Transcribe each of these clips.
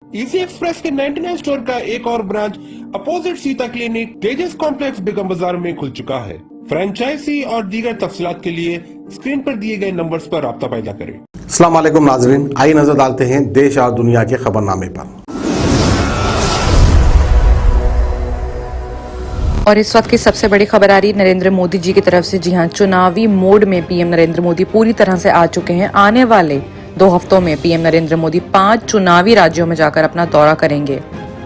Easy express के 99 store का एक और ब्रांच अपोजिट सीता क्लिनिक तेजस कॉम्प्लेक्स बेगम बाजार में खुल चुका है। फ्रेंचाइजी और दीगर तफसीलात के लिए स्क्रीन पर दिए गए नंबर्स पर राब्ता पैदा करें। अस्सलाम वालेकुम नाजरीन, आइए नजर डालते हैं देश और दुनिया के खबरनामे पर। और इस वक्त की सबसे बड़ी खबर आ रही है नरेंद्र मोदी जी की तरफ से। जी हाँ, चुनावी मोड में पीएम नरेंद्र मोदी पूरी तरह से आ चुके हैं। आने वाले 2 हफ्तों में पीएम नरेंद्र मोदी 5 चुनावी राज्यों में जाकर अपना दौरा करेंगे।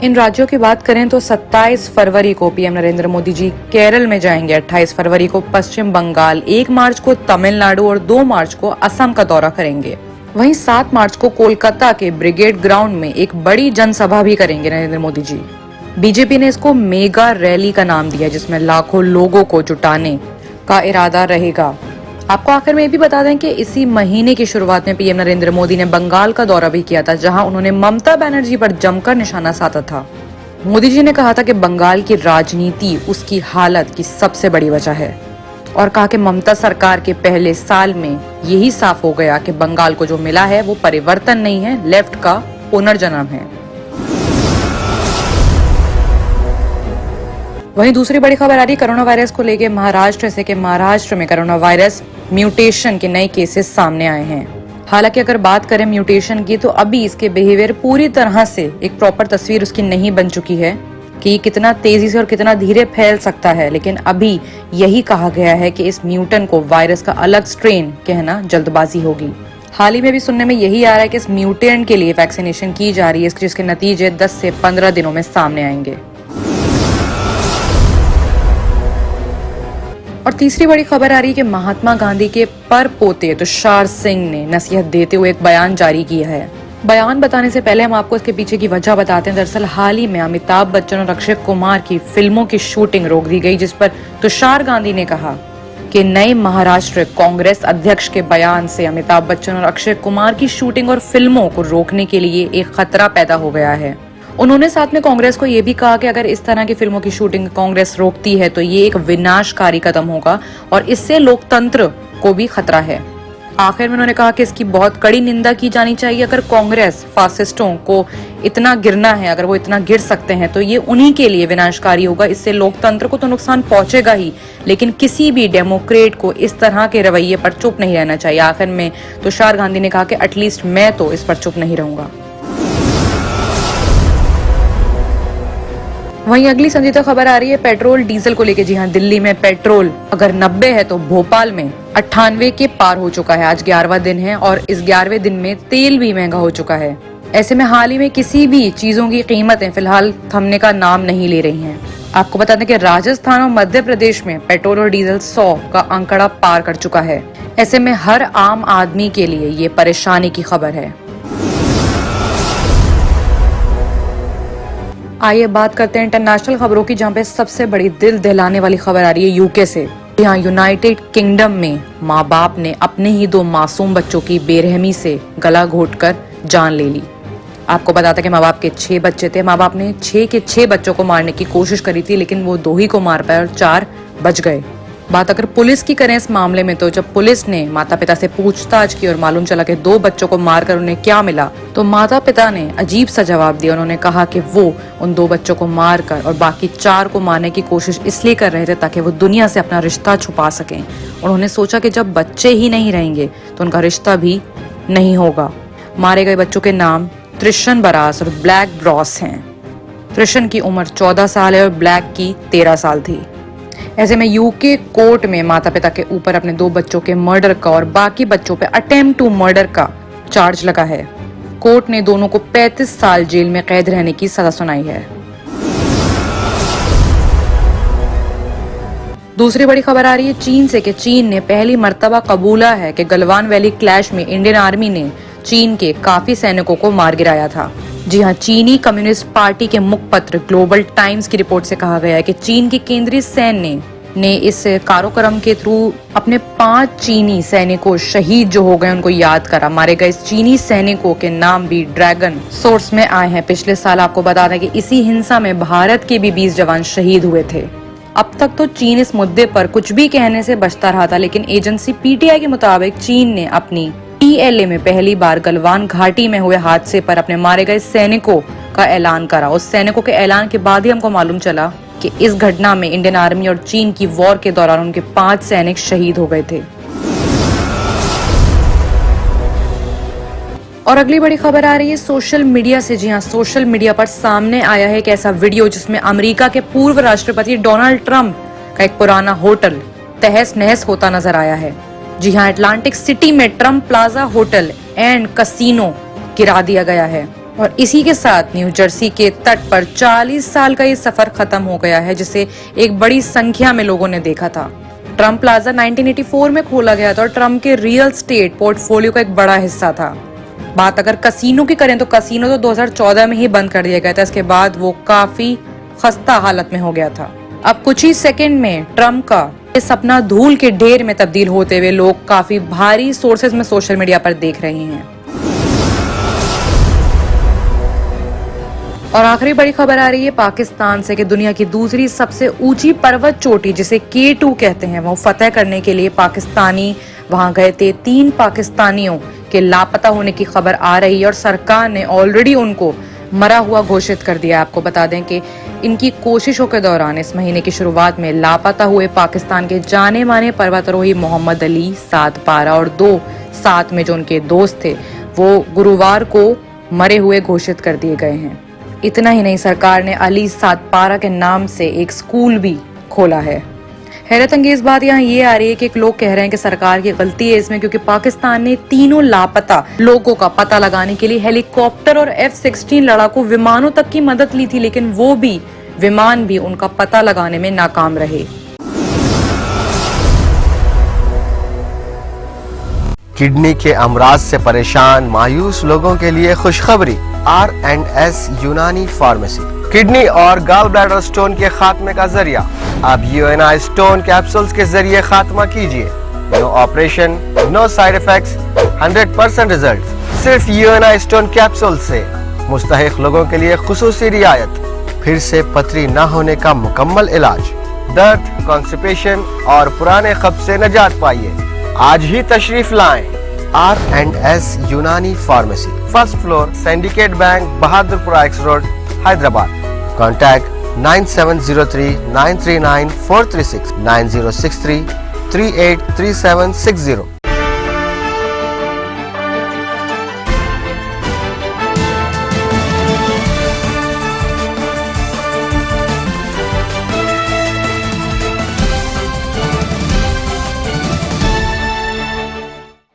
इन राज्यों की बात करें तो 27 फरवरी को पीएम नरेंद्र मोदी जी केरल में जाएंगे, 28 फरवरी को पश्चिम बंगाल, 1 मार्च को तमिलनाडु और 2 मार्च को असम का दौरा करेंगे। वहीं 7 मार्च को कोलकाता के ब्रिगेड ग्राउंड में एक बड़ी जनसभा भी करेंगे नरेंद्र मोदी जी। बीजेपी ने इसको मेगा रैली का नाम दिया, जिसमें लाखों लोगों को जुटाने का इरादा रहेगा। आपको आखिर में ये भी बता दें कि इसी महीने की शुरुआत में पीएम नरेंद्र मोदी ने बंगाल का दौरा भी किया था, जहां उन्होंने ममता बनर्जी पर जमकर निशाना साधा था। मोदी जी ने कहा था कि बंगाल की राजनीति उसकी हालत की सबसे बड़ी वजह है और कहा कि ममता सरकार के पहले साल में यही साफ हो गया कि बंगाल को जो मिला है वो परिवर्तन नहीं है, लेफ्ट का पुनर्जन्म है। वहीं दूसरी बड़ी खबर आ रही है कोरोना वायरस को लेकर महाराष्ट्र से कि महाराष्ट्र में कोरोना वायरस म्यूटेशन के नए केसेस सामने आए हैं। हालांकि अगर बात करें म्यूटेशन की तो अभी इसके बिहेवियर पूरी तरह से एक प्रॉपर तस्वीर उसकी नहीं बन चुकी है कि कितना तेजी से और कितना धीरे फैल सकता है, लेकिन अभी यही कहा गया है कि इस म्यूटेंट को वायरस का अलग स्ट्रेन कहना जल्दबाजी होगी। हाल ही में भी सुनने में यही आ रहा है कि इस म्यूटेंट के लिए वैक्सीनेशन की जा रही है, जिसके नतीजे 10 से 15 दिनों में सामने आएंगे। और तीसरी बड़ी खबर आ रही है कि महात्मा गांधी के परपोते तुषार सिंह ने नसीहत देते हुए एक बयान जारी किया है। बयान बताने से पहले हम आपको इसके पीछे की वजह बताते हैं। दरअसल हाल ही में अमिताभ बच्चन और अक्षय कुमार की फिल्मों की शूटिंग रोक दी गई, जिस पर तुषार गांधी ने कहा कि नए महाराष्ट्र कांग्रेस अध्यक्ष के बयान से अमिताभ बच्चन और अक्षय कुमार की शूटिंग और फिल्मों को रोकने के लिए एक खतरा पैदा हो गया है। उन्होंने साथ में कांग्रेस को ये भी कहा कि अगर इस तरह की फिल्मों की शूटिंग कांग्रेस रोकती है तो ये एक विनाशकारी कदम होगा और इससे लोकतंत्र को भी खतरा है। आखिर में उन्होंने कहा कि इसकी बहुत कड़ी निंदा की जानी चाहिए। अगर कांग्रेस फासिस्टों को इतना गिरना है, अगर वो इतना गिर सकते हैं तो ये उन्हीं के लिए विनाशकारी होगा। इससे लोकतंत्र को तो नुकसान पहुंचेगा ही, लेकिन किसी भी डेमोक्रेट को इस तरह के रवैये पर चुप नहीं रहना चाहिए। आखिर में तुषार गांधी ने कहा कि एटलीस्ट मैं तो इस पर चुप नहीं रहूंगा। वहीं अगली संजीदा खबर आ रही है पेट्रोल डीजल को लेकर। जी हाँ, दिल्ली में पेट्रोल अगर 90 है तो भोपाल में 98 के पार हो चुका है। आज 11वां दिन है और इस 11वें दिन में तेल भी महंगा हो चुका है। ऐसे में हाल ही में किसी भी चीजों की कीमतें फिलहाल थमने का नाम नहीं ले रही हैं। आपको बता दें कि राजस्थान और मध्य प्रदेश में पेट्रोल और डीजल 100 का आंकड़ा पार कर चुका है। ऐसे में हर आम आदमी के लिए ये परेशानी की खबर है। आइए बात करते हैं इंटरनेशनल खबरों की, जहां पे सबसे बड़ी दिल दहलाने वाली खबर आ रही है यूके से। यहाँ यूनाइटेड किंगडम में माँ बाप ने अपने ही 2 मासूम बच्चों की बेरहमी से गला घोटकर जान ले ली। आपको बता था कि माँ बाप के 6 बच्चे थे। माँ बाप ने 6 के 6 बच्चों को मारने की कोशिश करी थी, लेकिन वो 2 ही को मार पाए और 4 बच गए। बात अगर पुलिस की करें इस मामले में तो जब पुलिस ने माता पिता से पूछताछ की और मालूम चला कि 2 बच्चों को मारकर उन्हें क्या मिला, तो माता पिता ने अजीब सा जवाब दिया। उन्होंने कहा कि वो उन 2 बच्चों को मारकर और बाकी 4 को मारने की कोशिश इसलिए कर रहे थे ताकि वो दुनिया से अपना रिश्ता छुपा सकें। उन्होंने सोचा कि जब बच्चे ही नहीं रहेंगे तो उनका रिश्ता भी नहीं होगा। मारे गए बच्चों के नाम त्रिशन बरास और ब्लैक ब्रॉस हैं। त्रिशन की उम्र 14 साल है और ब्लैक की 13 साल थी। ऐसे में यूके कोर्ट में माता पिता के ऊपर अपने 2 बच्चों के मर्डर का और बाकी बच्चों पे अटेम्प्ट टू मर्डर का चार्ज लगा है। कोर्ट ने दोनों को 35 साल जेल में कैद रहने की सजा सुनाई है। दूसरी बड़ी खबर आ रही है चीन से कि चीन ने पहली मर्तबा कबूला है कि गलवान वैली क्लैश में इंडियन आर्मी ने चीन के काफी सैनिकों को मार गिराया था। जी हाँ, चीनी कम्युनिस्ट पार्टी के मुखपत्र ग्लोबल टाइम्स की रिपोर्ट से कहा गया है कि चीन के केंद्रीय सैन्य ने इस कार्यक्रम के थ्रू अपने 5 चीनी सैनिकों शहीद जो हो गए उनको याद करा। मारे गए इस चीनी सैनिकों के नाम भी ड्रैगन सोर्स में आए हैं। पिछले साल आपको बता दें कि इसी हिंसा में भारत के भी 20 जवान शहीद हुए थे। अब तक तो चीन इस मुद्दे पर कुछ भी कहने से बचता रहा था, लेकिन एजेंसी पीटीआई के मुताबिक चीन ने अपनी PLA में पहली बार गलवान घाटी में हुए हादसे पर अपने मारे गए सैनिकों का ऐलान करा। उस सैनिकों के ऐलान के बाद ही हमको मालूम चला कि इस घटना में इंडियन आर्मी और चीन की वॉर के दौरान उनके 5 सैनिक शहीद हो गए थे। और अगली बड़ी खबर आ रही है सोशल मीडिया से। जी हाँ, सोशल मीडिया पर सामने आया है एक ऐसा वीडियो जिसमें अमेरिका के पूर्व राष्ट्रपति डोनाल्ड ट्रंप का एक पुराना होटल तहस नहस होता नजर आया है। जी हाँ, अटलांटिक सिटी में Trump plaza hotel and casino गिरा दिया गया है। और इसी के साथ न्यू जर्सी के तट पर 40 साल का ये सफर खत्म हो गया है, जिसे एक बड़ी संख्या में लोगों ने देखा था। ट्रंप प्लाजा 1984 में खोला गया था और ट्रंप के रियल स्टेट पोर्टफोलियो का एक बड़ा हिस्सा था। बात अगर कसिनो की करें तो कसिनो तो 2014 में ही बंद कर दिया गया था। इसके बाद वो काफी खस्ता हालत में हो गया था। अब कुछ ही सेकंड में ट्रंप का ये सपना धूल के ढेर में तब्दील होते हुए लोग काफी भारी सोर्सेज में सोशल मीडिया पर देख रहे हैं। और आखिरी बड़ी खबर आ रही है पाकिस्तान से कि दुनिया की दूसरी सबसे ऊंची पर्वत चोटी जिसे K2 कहते हैं, वो फतेह करने के लिए पाकिस्तानी वहां गए थे। 3 पाकिस्तानियों के लापता होने की खबर आ रही है और सरकार ने ऑलरेडी उनको मरा हुआ घोषित कर दिया। आपको बता दें कि इनकी कोशिशों के दौरान इस महीने की शुरुआत में लापता हुए पाकिस्तान के जाने माने पर्वतारोही मोहम्मद अली सातपारा और 2 साथ में जो उनके दोस्त थे वो गुरुवार को मरे हुए घोषित कर दिए गए हैं। इतना ही नहीं, सरकार ने अली सातपारा के नाम से एक स्कूल भी खोला है। हैरत अंगेज बात यहाँ ये आ रही है कि एक लोग कह रहे हैं कि सरकार की गलती है इसमें, क्योंकि पाकिस्तान ने तीनों लापता लोगों का पता लगाने के लिए हेलीकॉप्टर और F-16 लड़ाकू विमानों तक की मदद ली थी, लेकिन वो भी विमान भी उनका पता लगाने में नाकाम रहे। किडनी के अमराज से परेशान मायूस लोगों के लिए खुशखबरी। R&S यूनानी फार्मेसी किडनी और गॉल ब्लैडर स्टोन के खात्मे का जरिया। अब UNI स्टोन कैप्सूल्स के जरिए खात्मा कीजिए। No operation, no side effects, 100% result. सिर्फ UNI स्टोन कैप्सूल से मुस्तहिक लोगों के लिए खुसूसी रियायत। फिर से पथरी न होने का मुकम्मल इलाज। दर्द, कॉन्स्टिपेशन और पुराने कब्ज से निजात पाइए। आज ही तशरीफ लाएं। R&S यूनानी pharmacy, first floor, syndicate bank, Bahadurpura X road, Hyderabad. Contact 9703 939 436 9063 383760।